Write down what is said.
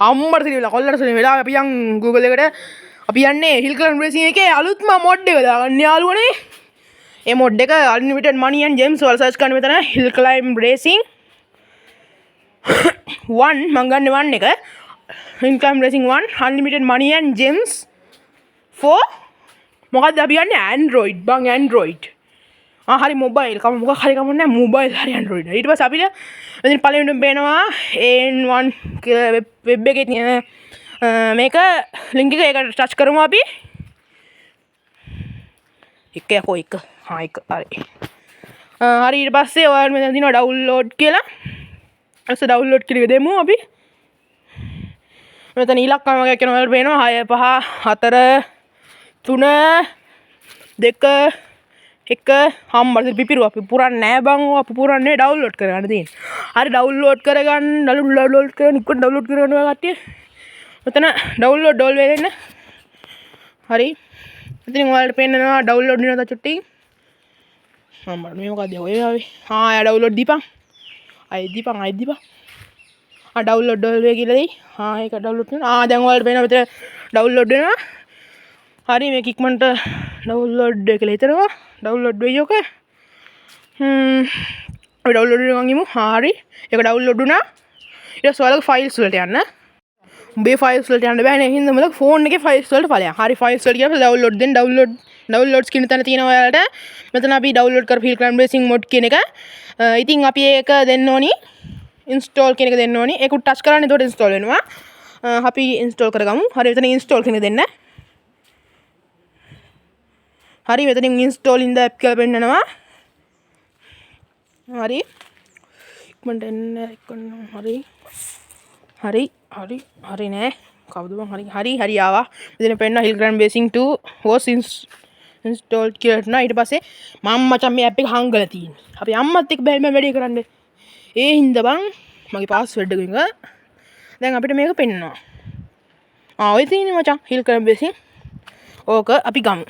අම්මට සිරිවිලා කොල්ලට සිරිවිලා වෙලා අපි යන් Google එකට අපි යන්නේ හිල් ක්ලයිම්බ් රේසින් එකේ අලුත්ම මොඩ් එක දාගන්න යාළුවනේ. ඒ මොඩ් එක අන්ලිමිටඩ් මනි ඇන්ඩ් ජෙම්ස් වල සර්ච් කරන්න මෙතන හිල් ක්ලයිම්බ් රේසින් 1 මං ගන්න 1 එක. Hill Climb Racing 1 unlimited money and gems for මොකක්ද අපි යන්නේ Android බං Android. හරි මොබයිල් කම මොකක් හරි කමක් නැහැ මොබයිල් හරි Android. ඊට පස්සේ අපිට මෙතන පළවෙනිම පේනවා AN1 කියලා වෙබ් එකේ තියෙන මේක ලින්ක් එක ඒකට ටච් කරමු අපි. එක යකෝ එක. එක හරි. හරි ඊට පස්සේ ඔයාලට මෙතන තියෙනවා ඩවුන්ලෝඩ් කියලා. ඊට ඩවුන්ලෝඩ් කියලා දෙමු අපි. මෙතන ඉලක්කම වගේ කියන ඔයාලට පේනවා 6 5 4 3 2 එක හම්බට පිපිරුව අපි පුරන්නේ නැහැ බං අපි පුරන්නේ ඩවුන්ලෝඩ් කරගන්න තියෙන්නේ. හරි ඩවුන්ලෝඩ් කරගන්න ඩවුන්ලෝඩ් කරගන්න ඉක්මනට ඩවුන්ලෝඩ් කරගන්න ඔය කට්ටිය. මෙතන ඩවුන්ලෝඩ් ඩෝල් වෙන්න. හරි. ඉතින් ඔයාලට පේනවා ඩවුන්ලෝඩ් වෙනවා චුට්ටි. මම මේ මොකද ඔය ආවේ. යා ඩවුන්ලෝඩ් දීපන්. අය දීපන්. ඩවුන්ලෝඩ් ඩෝල් වේ කියලා දෙයි. ඒක ඩවුන්ලෝඩ් කරනවා. දැන් ඔයාලට පේනවා මෙතන ඩවුන්ලෝඩ් වෙනවා. හරි මේක ඉක්මනට ඩවුන්ලෝඩ් කියලා හිතනවා. ඩවුන්ලෝඩ් වෙයි ඔක. ඔය ඩවුන්ලෝඩ් වෙනවා ගිමු. හරි. ඒක ඩවුන්ලෝඩ් වුණා. ඊට පස්සේ ඔයාලගේ ෆයිල්ස් වලට යන්න. උඹේ ෆයිල්ස් වලට යන්න බෑනේ. හින්දා මල ෆෝන් එකේ ෆයිල්ස් වලට ඵලයන්. හරි ෆයිල්ස් වලට ගියාම ඩවුන්ලෝඩ් දෙන්න ඩවුන්ලෝඩ්ස් කියන තැන තියෙනවා ඔයාලට. මෙතන අපි ඩවුන්ලෝඩ් කරපු හිල් ක්ලයිම්බ් රේසින් මොඩ් කියන එක. ඉතින් අපි ඒක දෙන්න ඕනි. ඉන්ස්ටෝල් කියන එක දෙන්න ඕනි. ඒක උඩ ටච් කරන්න එතකොට ඉන්ස්ටෝල් වෙනවා. අපි ඉන්ස්ටෝල් කරගමු. හරි මෙතන ඉන්ස්ටෝල් කියන එක දෙන්න. හරි මෙතනින් ඉන්ස්ටෝල් ඉන් ද ඇප් කියලා පෙන්නනවා. හරි. ඉක්මනට එන්න හරි නෑ. කවුද බං හරි ආවා. මෙතන පෙන්නනවා හිල් ක්ලයිම්බ් රේසින් 2 was installed කියලා හිටනවා. ඊට පස්සේ මම මචං මේ ඇප් එක හංගලා තියෙන්නේ. අපි අම්මත් එක්ක බැලුම වැඩේ කරන්න. ඒ හින්දා බං මගේ පාස්වර්ඩ් එක දැන් අපිට මේක පෙන්නනවා. ඔය තියෙන්නේ මචං හිල් ක්ලයිම්බ් රේසින්. ඕක අපි ගමු.